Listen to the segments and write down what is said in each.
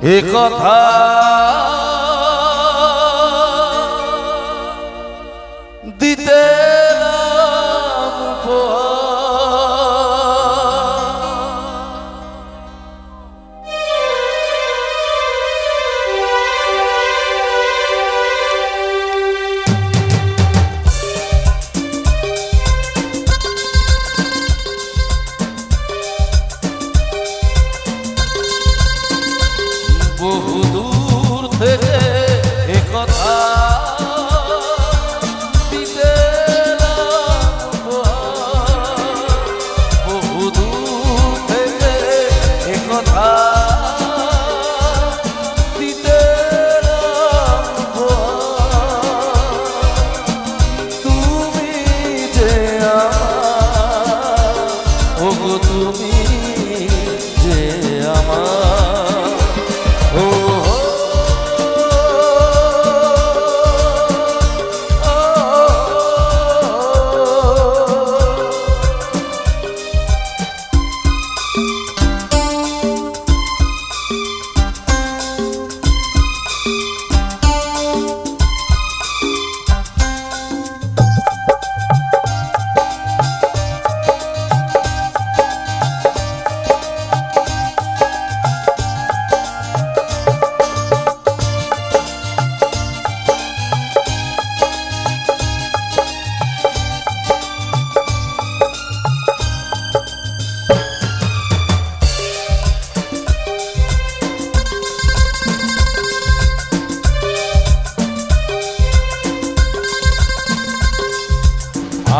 এ কথা দিতে বহুদূর থেকে এ কথা দিতে বহুদূর থেকে এ কথা দিতে তুমি যে আমার ওগো তুমি যে আমার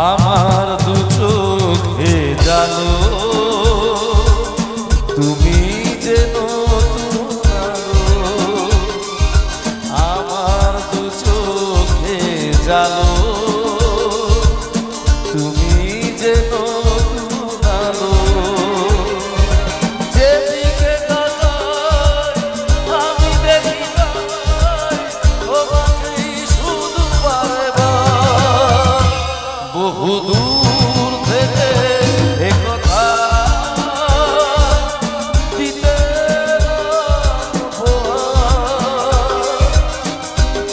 আমার দু চোখে জানো তুমি যেন আমার দু চোখে জানো তুমি যেন যেদিকে আমি দেখি শুধু বহুদূর থেকে এ কথা দিতে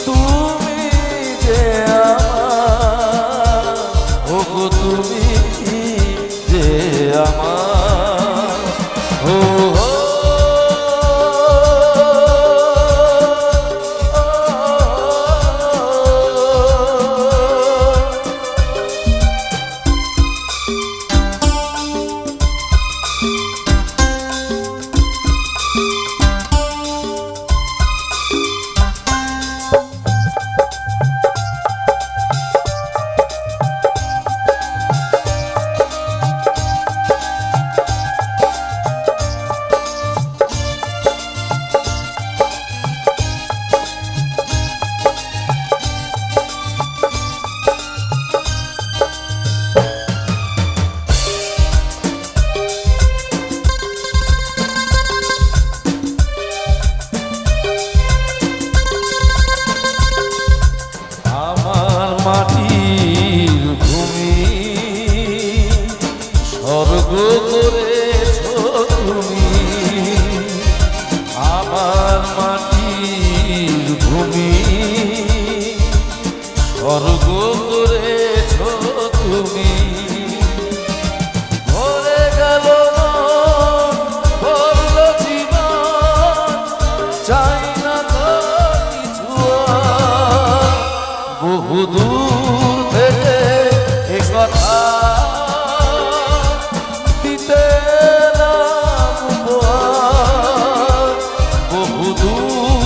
তুমি যে আমার ওগো তুমি যে আমার ও মাটির ভূমি স্বর্গ করেছ তুমি আমার মাটির ভূমি স্বর্গ করেছ তুমি ভরে গেল ভরল জীবন চাই না তো কিছু বহুদূর থেকে এ কথা দিতে বহুদূর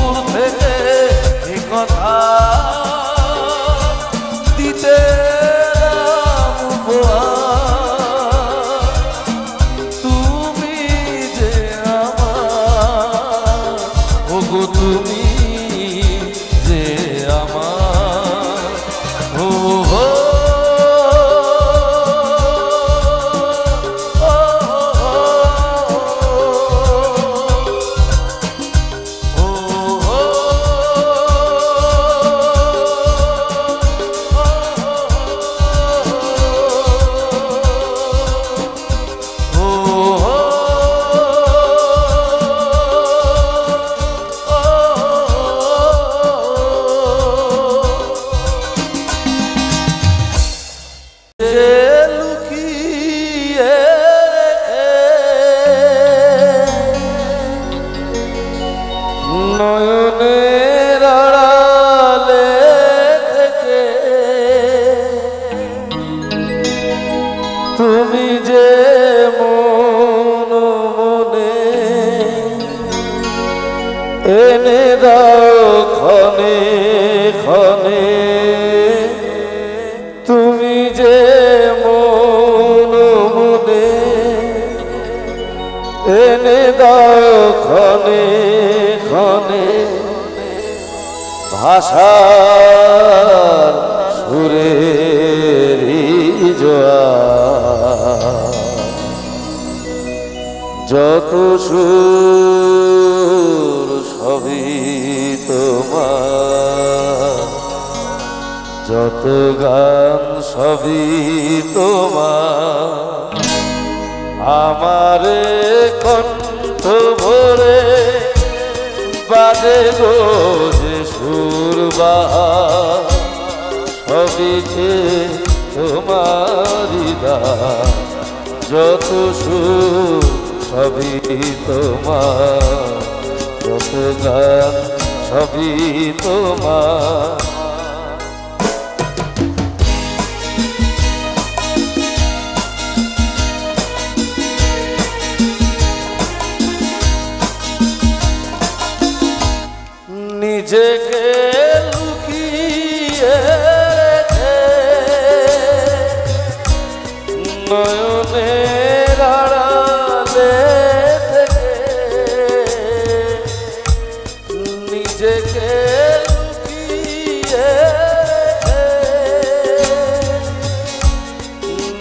এনে দাও ক্ষণে ক্ষণে তুমি যে মন মনে এনে দাও ক্ষণে ক্ষণে ভাষার সুরেরি জোয়ার যত সুর সবই তোমার যত গান সবই তোমার আমারে কণ্ঠ ভরে বাজে গো যে সুর বাহার সবই যে তোমারি দান যত সুর সবই তোমার যত গান সবই তোমার নিজেকে লুকিয়ে রেখে নয়নের আড়ালে থেকে নিজেকে লুকিয়ে রেখে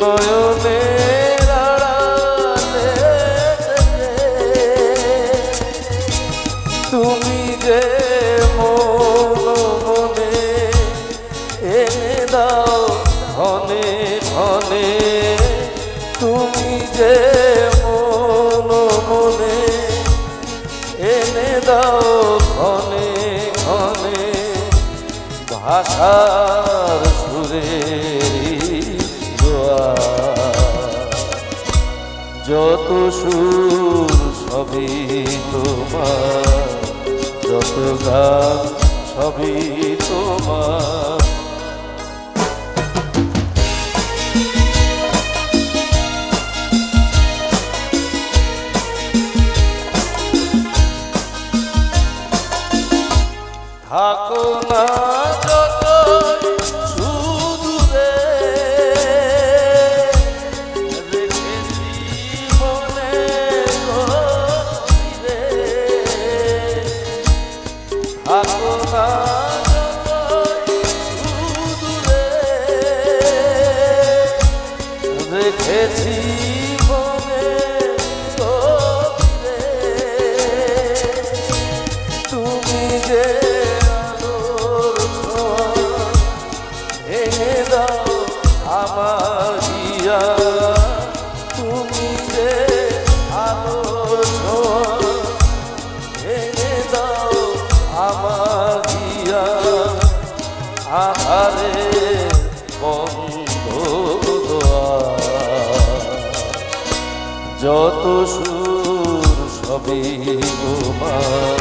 নয়নের আড়ালে থেকে তুমি যে মন মনে এনে দাও ক্ষণে ক্ষণে তুমি যে মন মনে এনে দাও ক্ষণে ক্ষণে ভাষার সুরে যত সুর সবই তোমার যত গান সবই তোমার থাকো না যতই সুদূরে রেখেছি মনে গভীরে থাকো না যতই সুদূরে রেখেছি মনে গভীরে তুমি যে আমার দিয়া তুমি যে আলোর ছোঁয়া এনে দাও আমার দিয়া আধারে বন্ধ দোয়ার যত সুর সবই তোমার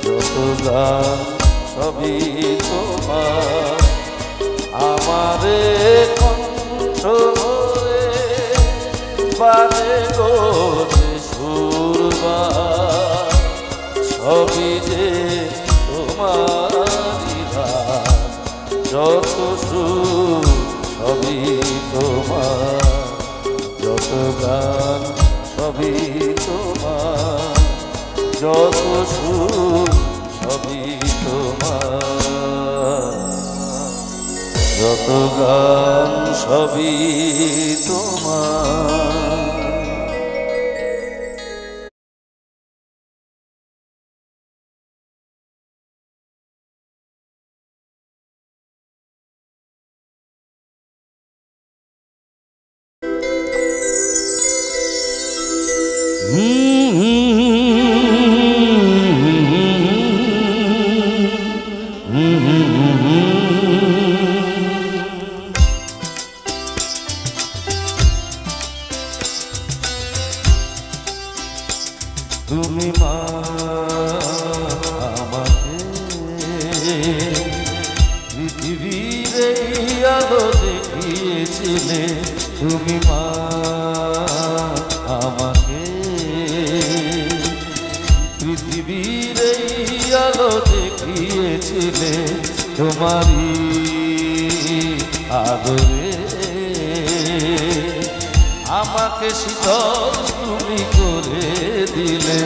যত গান সবই তোমার আমারে কণ্ঠ ভরে বাজে গো যে সুর বাহার সবই যে তোমারি দান যত সুর সবই তোমার যত গান সবই তোমার যত সুর সবই তোমার যত গান সবই তোমার তুমি মা আমাকে পৃথিবীর এই আলো দেখিয়েছিলে তুমি মা আমাকে পৃথিবীর এই তোমারই আদরে আমাকে শীতল তুমি করে দিলে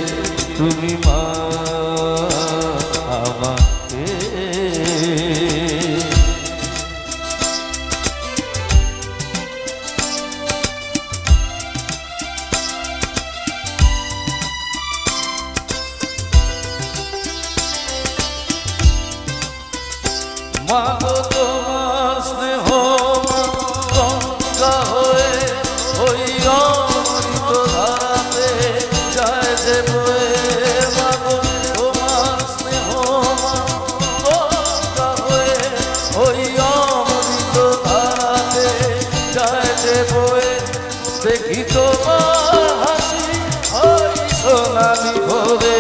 তুমি মা আমাকে মাগো তোমার স্নেহ গঙ্গা হয়ে ওই অমৃত ধারাতে যায় যে বয়ে মাগো তোমার স্নেহ গঙ্গা হয়ে ওই অমৃত ধারাতে যায় যে বয়ে দেখি তোমার হাসি ওই সোনালি ভোরে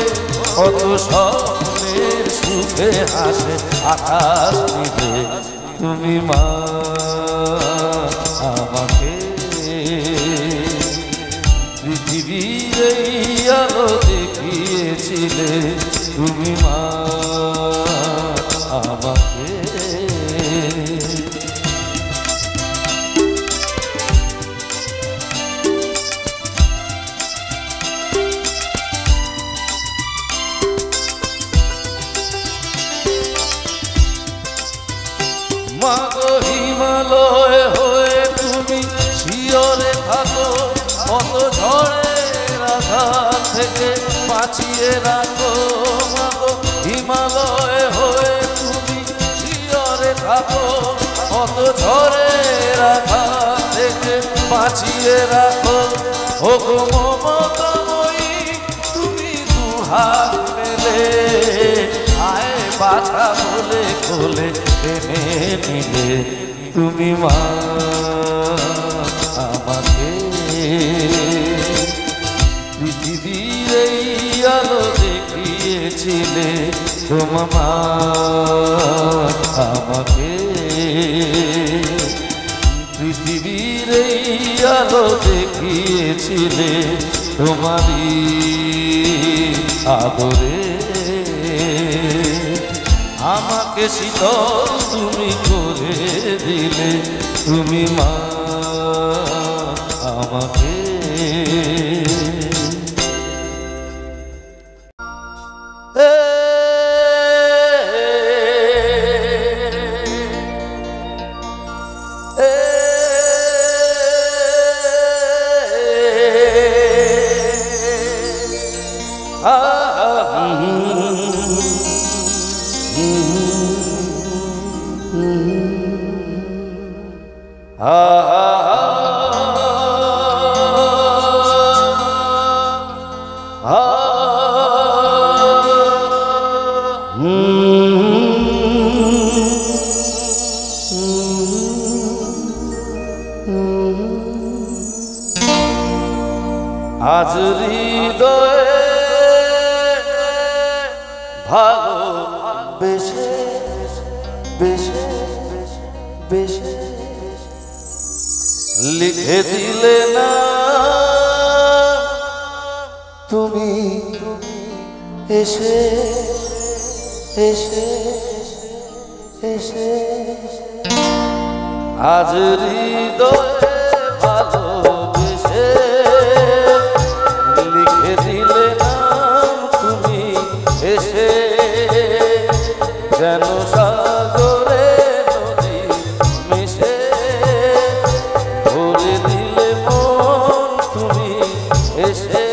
কত স্বপ্নের সুখে হাসে আকাশ নিভে তুমি মা আমাকে পৃথিবীর এই আলো দেখিয়েছিলে তুমি মা আমাকে মাগো হিমালয় হয়ে তুমি শিয়রে থাকো কত ঝড়ের আঘাত থেকে বাঁচিয়ে রাখো মাগো হিমালয় হয়ে তুমি শিয়রে থাকো কত ঝড়ের আঘাত থেকে বাঁচিয়ে রাখো ও গো মমতাময়ী তুমি দুহাত মেলে আয় বাধা বলে কোলে টেনে নিলে তুমি মা আমাকে পৃথিবীর এই আলো দেখিয়েছিলে তোমার মা আমাকে পৃথিবীর এই আলো দেখিয়েছিলে তোমারই আদরে আমাকে শীতল তুমি করে দিলে তুমি মা আমাকে আজ হৃদয়ে ভালো বেশে বেশে বেশে লিখে দিলে না তুমি এসে এসে এসে আজ হৃদয়ে ভালোবেসে লিখে দিলে নাম তুমি এসে যেন সাগরে নদী মিশে ভরে দিলে মন তুমি এসে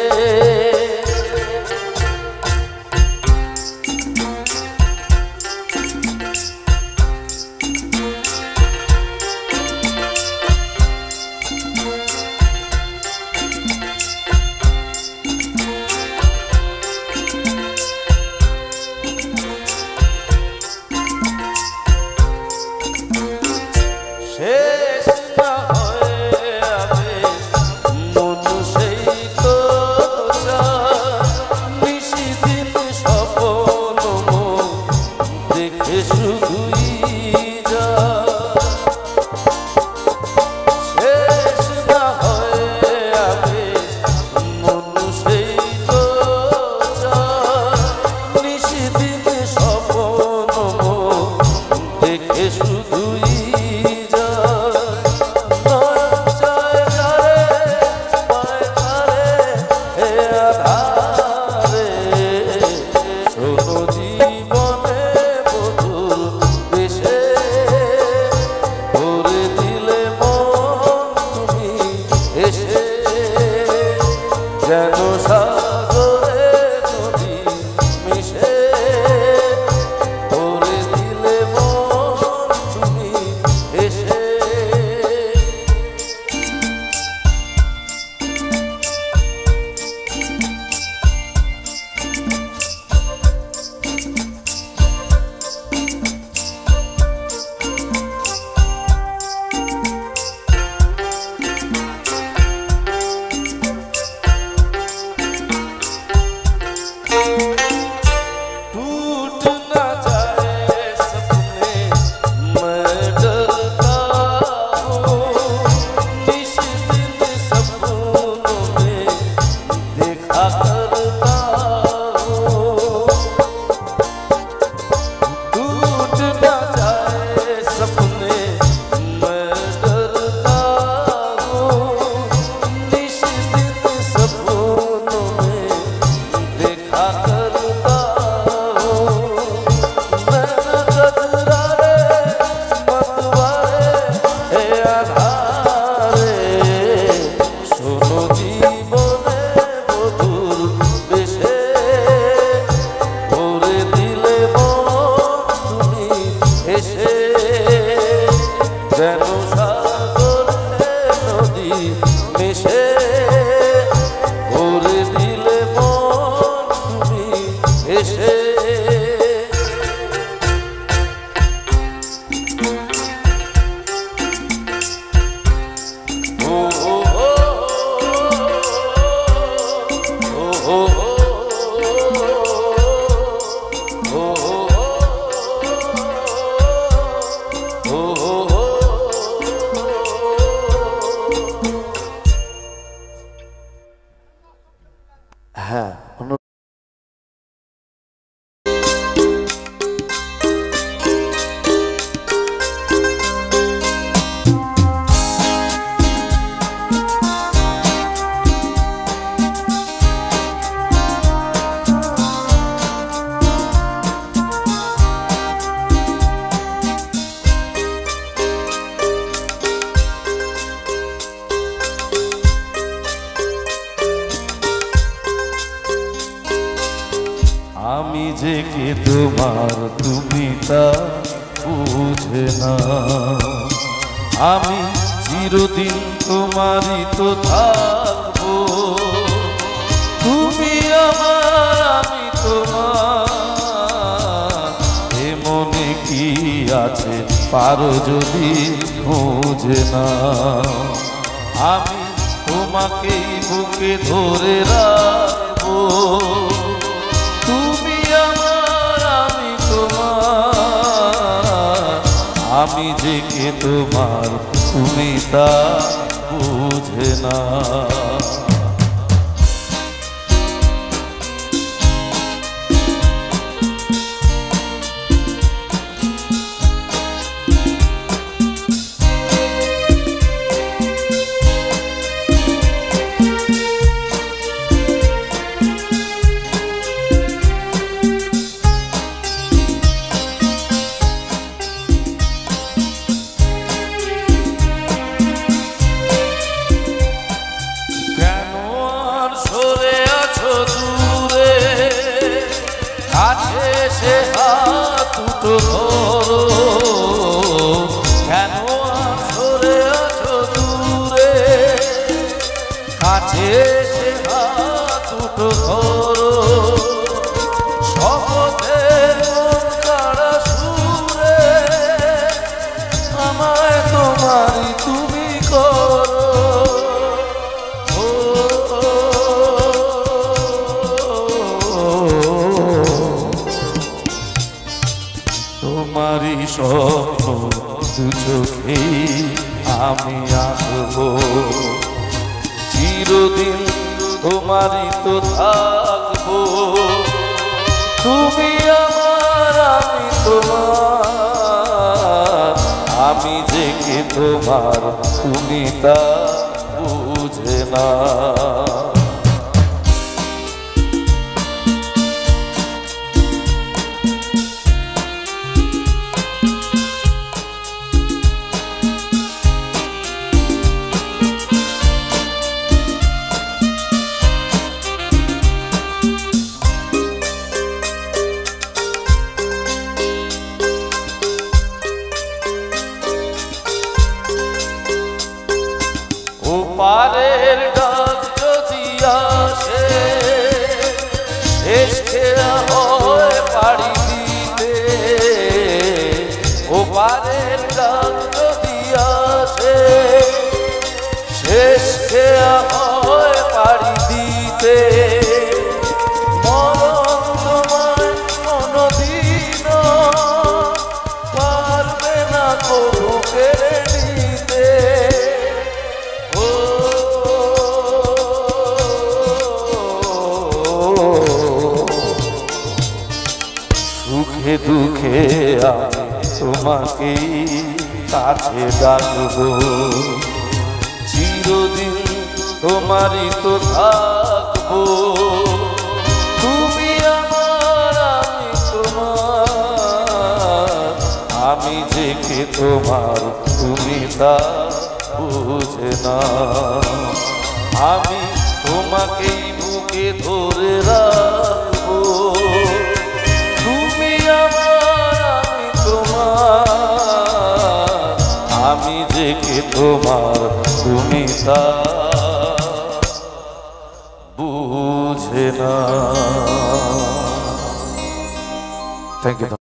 যেন সাগরে নদী মিশে ভরে দিলে মন তুমি এসে। যেন সাগরে নদী মিশে ভরে দিলে মন তুমি এসে। ও ও ও ও হ্যাঁ আমি যে কে তোমার তুমি তা বুঝে না, আমি চিরদিন তোমারই তো থাকবো। তুমি আমার আমি তোমার, এ মনে কি আছে পারো যদি বুঝে না। আমি তোমাকেই বুকে ধরে রাখবো, তুমি আমার আমি তোমার, আমি যে কে তোমার তুমি তা বুঝে না। কাছে সে হাত দুটো ধরো, কেন সরে আছো দূরে, কাছে সে হাত দুটো ধরো, শপথের কারা সুরে আমায় তোমারই তুমি করো। তোমারই স্বপ্ন দু চোখেই আমি আসবো, চিরদিন তোমারই তো থাকবো। তুমি আমার আমি তোমার, আমি যে কে তোমার তুমি তা বুঝে না। সুখে দুঃখে আমি তোমাকেই কাছে ডাকবো, চিরদিন তোমারই তো থাকবো। তুমি আমার আমি তোমার, আমি যে কে তোমার তুমি তা বুঝে না। আমি তোমাকেই বুকে ধরে রাখবো, তুমি আমার আমি তোমার, আমি যে কে তোমার তুমি তা বুঝে না। Thank you.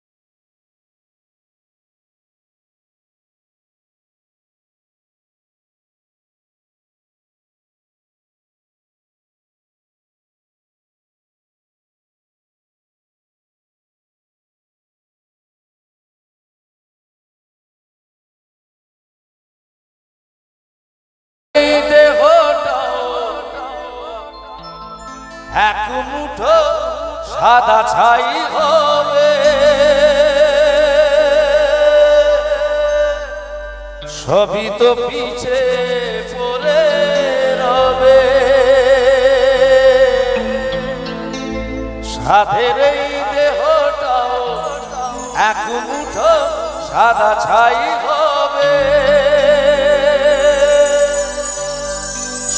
এক মুঠো সাদা ছাই হবে, সবই তো পিছে পড়ে রবে। সাধের এই দেহটাও এক মুঠো সাদা ছাই হবে,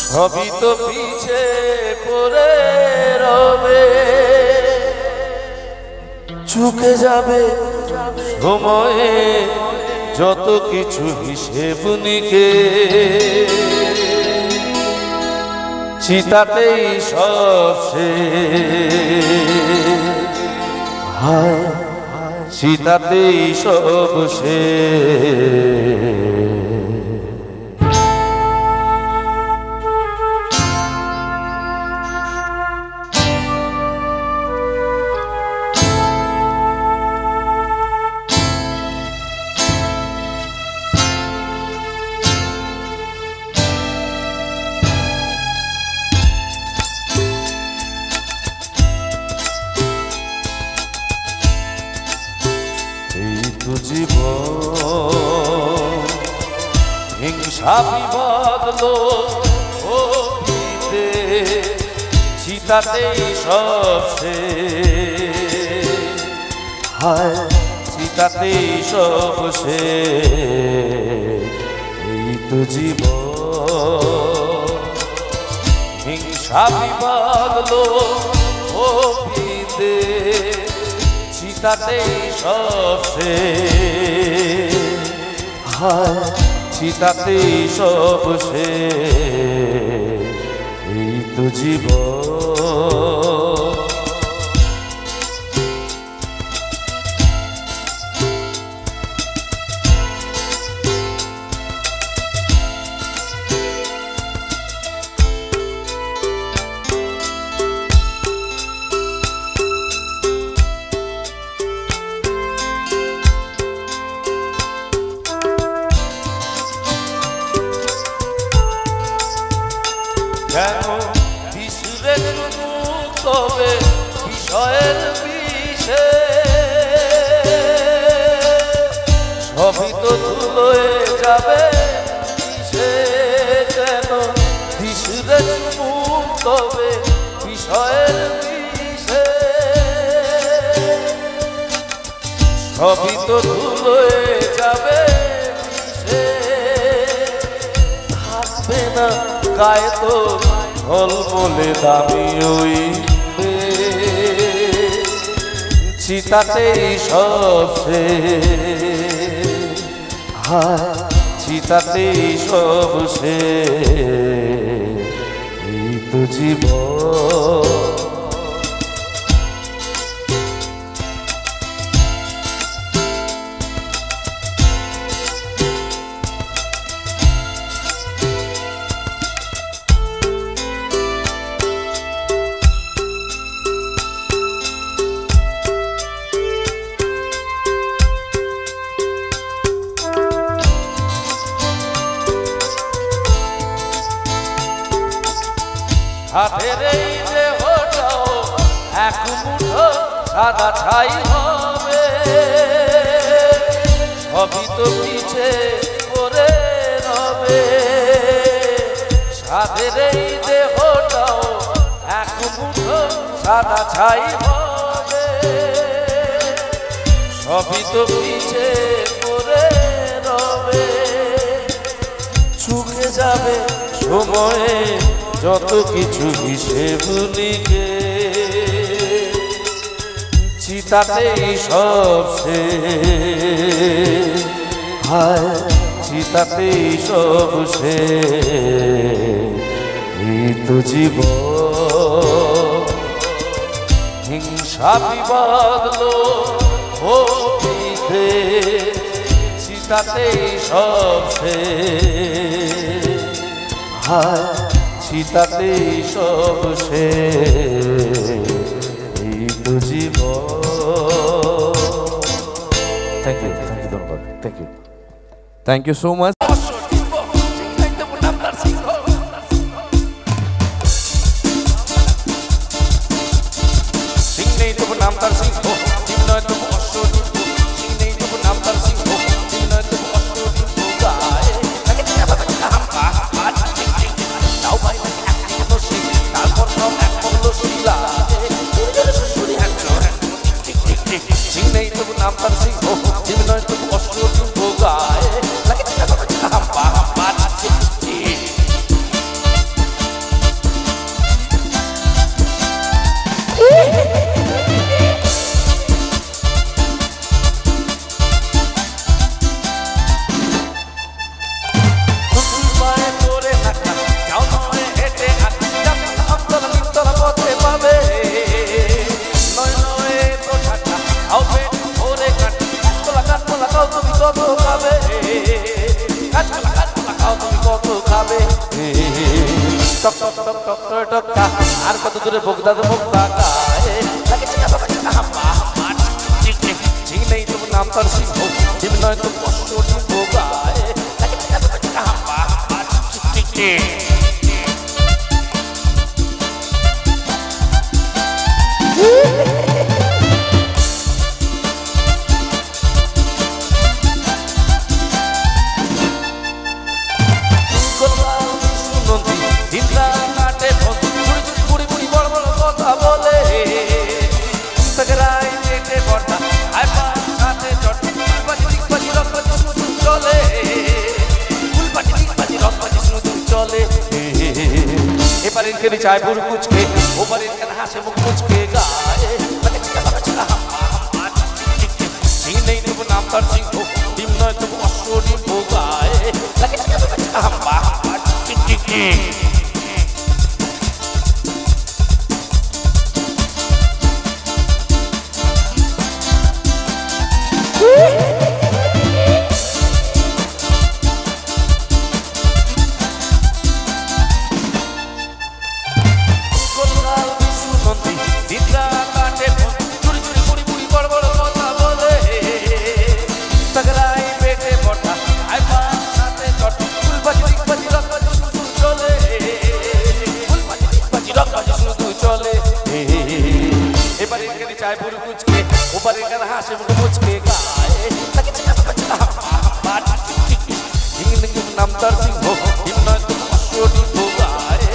সবই তো পিছে পড়ে রবে। চুকে যাবে সময়ে যত কিছু হিসেব নিকে, চিতাতেই সব শেষ, হায় চিতাতেই সব শেষ। জীবন হিংসা বিবাদলো অতীতে, চিতাতেই সব শেষ, হায় চিতাতেই সব শেষ। এই তো জীবন হিংসা বিবাদলো অতীতে, চিতাতেই সব শেষ, হায় চিতাতেই সব শেষ। এই তো জীবন কেন বিশুরে চুমুক তবে বিষয়ের বিষে, সবই তো ধুলোয় যাবে বিষে। কেন বিশুরে চুমুক তবে বিষয়ের বিষে, সবই তো ধুলোয় যাবে বিষে। থাকবে না গায়ে তো ঝলমলে দামি ওই চিতাতেই সব শেষ, হায় চিতাতেই সব শেষ। এই তো জীবন হাতের এই দেহটাও এক মুঠো সাদা ছাই হবে, সবই তো পিছে পড়ে রবে সাদের এই দেহটাও এক মুঠো সাদা ছাই হবে সবই তো পিছে পড়ে রবে চুকে যাবে সময়ে যত কিছু হিসেব লিখে চিতাতেই সব শেষ হায় চিতাতেই সব শেষ এই তো জীবন হিংসা বিবাদ লোভে চিতাতেই সব শেষ হায় চিতাতেই সব শেষ এই তো জীবন। থ্যাংক ইউ ধন্যবাদ থ্যাংক ইউ সো মাচ। আর কত দূরে বগদা বগদা গায়ে ঠিক নেই তোমার নাম তার সিংহ ঠিক নয় তো কষ্ট গায়ে চায় বুড় কুচকে ওপারের কেন হাসে মুখ কুচকে গায়ে সিং নেই তবু নাম তার সিংহ ডিম নয় তবু অশ্বডিম গায়ে চায় বুড় কুচকে ওপারের কেন হাসে মুখ মুচকে গায়ে নাম তার সিংহ ডিম নয় তো অশ্বডিম গায়ে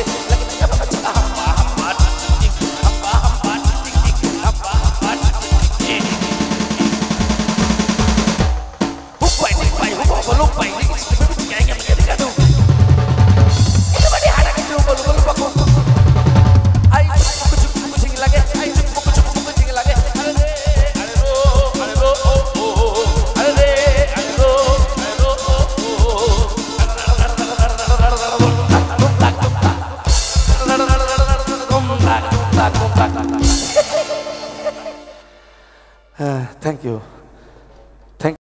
Thank you.